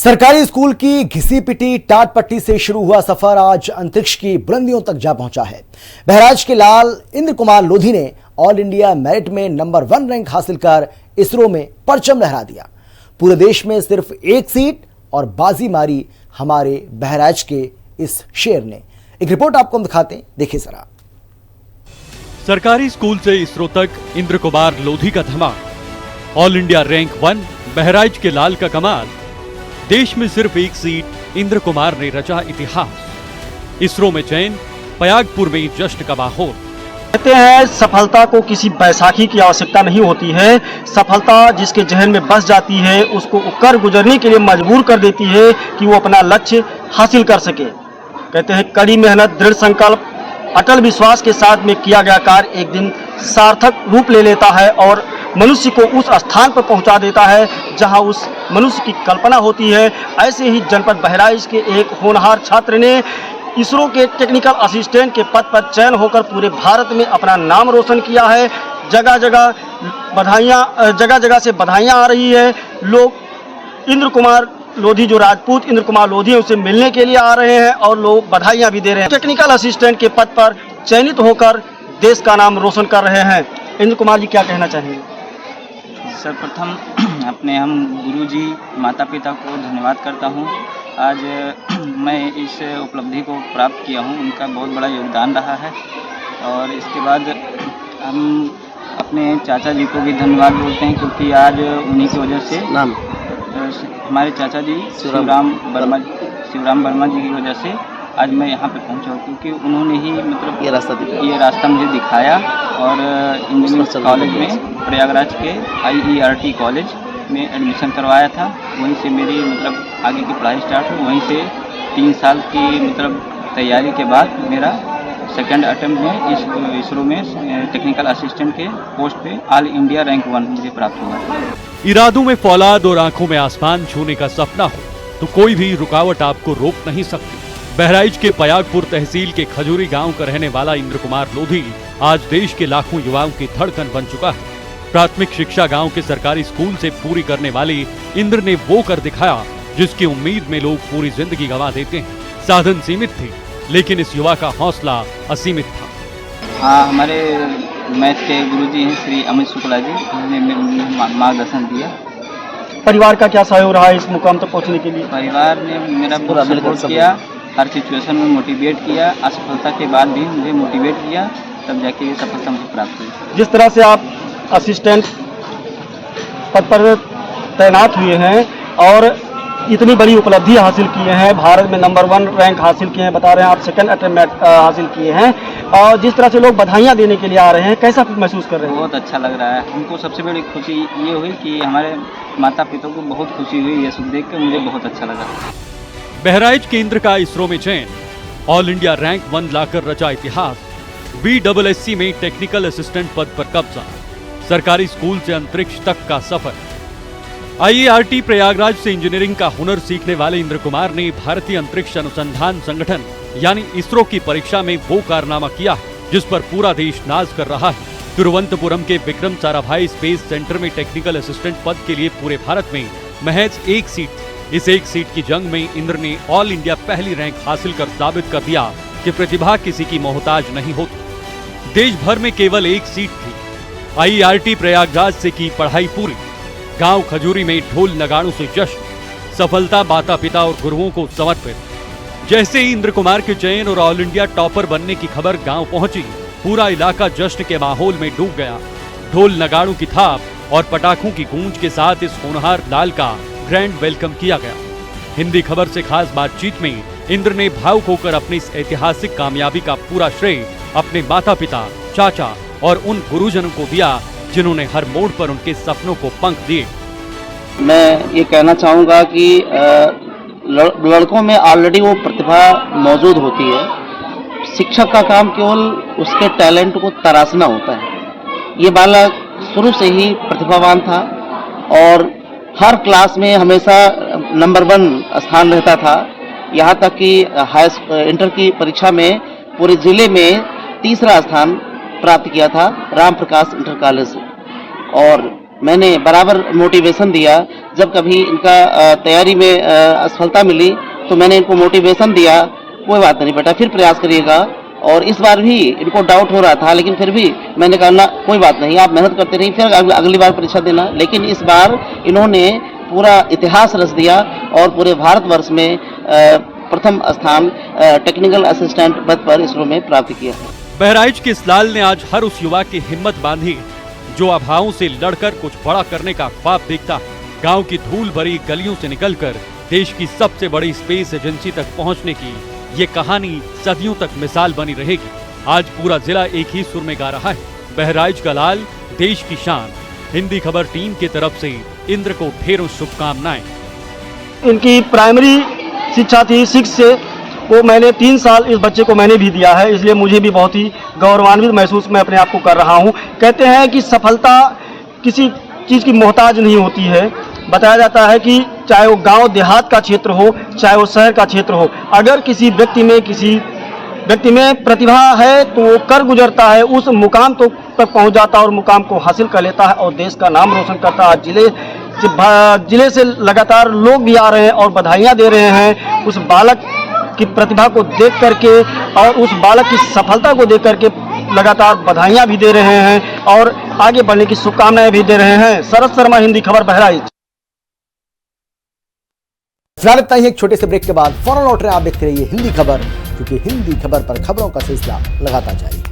सरकारी स्कूल की घिसी पिटी टाट पट्टी से शुरू हुआ सफर आज अंतरिक्ष की बुलंदियों तक जा पहुंचा है। बहराइच के लाल इंद्र कुमार लोधी ने ऑल इंडिया मेरिट में नंबर 1 रैंक हासिल कर इसरो में परचम लहरा दिया। पूरे देश में सिर्फ एक सीट और बाजी मारी हमारे बहराइच के इस शेर ने। एक रिपोर्ट आपको हम दिखाते हैं, देखिए जरा। सरकारी स्कूल से इसरो तक इंद्र कुमार लोधी का धमाल, ऑल इंडिया रैंक 1 बहराइच के लाल का कमाल। देश में सिर्फ एक सीट, इंद्र कुमार ने रचा इतिहास। इसरो में चयन, पयागपुर में जश्न का माहौल। कहते हैं सफलता को किसी बैसाखी की आवश्यकता नहीं होती है। सफलता जिसके जहन में बस जाती है उसको कर गुजरने के लिए मजबूर कर देती है कि वो अपना लक्ष्य हासिल कर सके। कहते हैं कड़ी मेहनत, दृढ़ संकल्प, अटल विश्वास के साथ में किया गया कार्य एक दिन सार्थक रूप ले लेता है और मनुष्य को उस स्थान पर पहुंचा देता है जहां उस मनुष्य की कल्पना होती है। ऐसे ही जनपद बहराइच के एक होनहार छात्र ने इसरो के टेक्निकल असिस्टेंट के पद पर चयन होकर पूरे भारत में अपना नाम रोशन किया है। जगह जगह से बधाइयां आ रही है। लोग इंद्र कुमार लोधी, जो राजपूत इंद्र कुमार लोधी, उससे मिलने के लिए आ रहे हैं और लोग बधाइयां भी दे रहे हैं। टेक्निकल असिस्टेंट के पद पर चयनित होकर देश का नाम रोशन कर रहे हैं। इंद्र कुमार जी, क्या कहना चाहेंगे? सर्वप्रथम अपने हम गुरुजी, माता पिता को धन्यवाद करता हूँ। आज मैं इस उपलब्धि को प्राप्त किया हूँ, उनका बहुत बड़ा योगदान रहा है। और इसके बाद हम अपने चाचा जी को भी धन्यवाद बोलते हैं, क्योंकि आज उन्हीं की वजह से हमारे चाचा जी शिवराम वर्मा जी की वजह से आज मैं यहाँ पे पहुँचा हूँ, क्योंकि उन्होंने ही मतलब ये रास्ता मुझे दिखाया। और इंजीनियरिंग कॉलेज में, प्रयागराज के IERT कॉलेज में एडमिशन करवाया था। वहीं से मेरी मतलब आगे की पढ़ाई स्टार्ट हुई। वहीं से 3 साल की मतलब तैयारी के बाद मेरा सेकंड अटेम्प्ट में इसरो में टेक्निकल असिस्टेंट के पोस्ट पे ऑल इंडिया रैंक 1 मुझे प्राप्त हुआ। इरादों में फौलाद और आंखों में आसमान छूने का सपना हो तो कोई भी रुकावट आपको रोक नहीं सकती। बहराइच के पयागपुर तहसील के खजूरी गांव का रहने वाला इंद्र कुमार लोधी आज देश के लाखों युवाओं की धड़कन बन चुका है। प्राथमिक शिक्षा गांव के सरकारी स्कूल से पूरी करने वाले इंद्र ने वो कर दिखाया जिसकी उम्मीद में लोग पूरी जिंदगी गंवा देते हैं। साधन सीमित थे, लेकिन इस युवा का हौसला असीमित था। हाँ, हमारे मैथ के गुरुजी हैं श्री अमित शुक्ला जी, उन्होंने मार्गदर्शन दिया। परिवार का क्या सहयोग रहा है इस मुकाम तक पहुँचने के लिए? परिवार ने मेरा पूरा सपोर्ट किया, हर सिचुएशन में मोटिवेट किया। असफलता के बाद भी मुझे मोटिवेट किया, तब जाके ये सफलता मुझे प्राप्त हुई। जिस तरह से आप असिस्टेंट पद पर तैनात हुए हैं और इतनी बड़ी उपलब्धि हासिल किए हैं, भारत में नंबर 1 रैंक हासिल किए हैं, बता रहे हैं आप सेकंड अटेम्प्ट हासिल किए हैं, और जिस तरह से लोग बधाइयाँ देने के लिए आ रहे हैं, कैसा महसूस कर रहे हैं? बहुत अच्छा लग रहा है। हमको सबसे बड़ी खुशी ये हुई कि हमारे माता पिता को बहुत खुशी हुई। ये सब देख कर मुझे बहुत अच्छा लगा। बहराइच केंद्र का इसरो में चयन, ऑल इंडिया रैंक 1 लाकर रचा इतिहास। BSSC में टेक्निकल असिस्टेंट पद पर कब्जा, सरकारी स्कूल से अंतरिक्ष तक का सफर। IERT प्रयागराज से इंजीनियरिंग का हुनर सीखने वाले इंद्र कुमार ने भारतीय अंतरिक्ष अनुसंधान संगठन यानी इसरो की परीक्षा में वो कारनामा किया जिस पर पूरा देश नाज कर रहा है। तिरुवनंतपुरम के विक्रम साराभाई स्पेस सेंटर में टेक्निकल असिस्टेंट पद के लिए पूरे भारत में महज एक सीट थी। इस एक सीट की जंग में इंद्र ने ऑल इंडिया पहली रैंक हासिल कर साबित कर दिया कि प्रतिभा किसी की मोहताज नहीं होती। देश भर में केवल एक सीट थी। IERT प्रयागराज से की पढ़ाई पूरी। गांव खजूरी में ढोल नगाड़ों से जश्न, सफलता माता पिता और गुरुओं को समर्पित। जैसे ही इंद्र कुमार के चयन और ऑल इंडिया टॉपर बनने की खबर गांव पहुंची, पूरा इलाका जश्न के माहौल में डूब गया। ढोल नगाड़ों की थाप और पटाखों की गूंज के साथ इस होनहार लाल का ग्रैंड वेलकम किया गया। हिंदी खबर से खास बातचीत में इंद्र ने भावुक होकर अपनी इस ऐतिहासिक कामयाबी का पूरा श्रेय अपने माता पिता, चाचा और उन गुरुजनों को दिया जिन्होंने हर मोड़ पर उनके सपनों को पंख दिए। मैं ये कहना चाहूँगा कि लड़कों में ऑलरेडी वो प्रतिभा मौजूद होती है। शिक्षक का काम केवल उसके टैलेंट को तराशना होता है। ये बालक शुरू से ही प्रतिभावान था और हर क्लास में हमेशा नंबर 1 स्थान रहता था। यहाँ तक कि इंटर की परीक्षा में पूरे जिले में 3रा स्थान प्राप्त किया था राम प्रकाश इंटर कॉलेज से। और मैंने बराबर मोटिवेशन दिया। जब कभी इनका तैयारी में असफलता मिली तो मैंने इनको मोटिवेशन दिया, कोई बात नहीं बेटा, फिर प्रयास करिएगा। और इस बार भी इनको डाउट हो रहा था, लेकिन फिर भी मैंने कहा ना कोई बात नहीं, आप मेहनत करते रहिए, फिर अगली बार परीक्षा देना। लेकिन इस बार इन्होंने पूरा इतिहास रच दिया और पूरे भारतवर्ष में प्रथम स्थान टेक्निकल असिस्टेंट पद पर इसरो में प्राप्त किया है। बहराइच के इस लाल ने आज हर उस युवा की हिम्मत बांधी जो अभावों से लड़कर कुछ बड़ा करने का ख्वाब देखता है। गांव की धूल भरी गलियों से निकलकर देश की सबसे बड़ी स्पेस एजेंसी तक पहुंचने की ये कहानी सदियों तक मिसाल बनी रहेगी। आज पूरा जिला एक ही सुर में गा रहा है, बहराइच का लाल देश की शान। हिंदी खबर टीम की तरफ से इंद्र को ढेरों शुभकामनाएं। इनकी प्राइमरी शिक्षा थी 6 से, वो मैंने 3 साल इस बच्चे को मैंने भी दिया है, इसलिए मुझे भी बहुत ही गौरवान्वित महसूस मैं अपने आप को कर रहा हूँ। कहते हैं कि सफलता किसी चीज़ की मोहताज नहीं होती है। बताया जाता है कि चाहे वो गांव देहात का क्षेत्र हो, चाहे वो शहर का क्षेत्र हो, अगर किसी व्यक्ति में प्रतिभा है तो वो कर गुजरता है, उस मुकाम तक पहुंच जाता है और मुकाम को हासिल कर लेता है और देश का नाम रोशन करता है। जिले से लगातार लोग भी आ रहे हैं और बधाइयाँ दे रहे हैं उस बालक की प्रतिभा को देख करके और उस बालक की सफलता को देख करके लगातार बधाइयाँ भी दे रहे हैं और आगे बढ़ने की शुभकामनाएं भी दे रहे हैं। शरद शर्मा, हिंदी खबर, बहराइच। फिलहाल इतना ही, एक छोटे से ब्रेक के बाद फौरन लौट रहे हैं। आप देखते रहिए हिंदी खबर, क्योंकि हिंदी खबर पर खबरों का सिलसिला लगातार जारी है।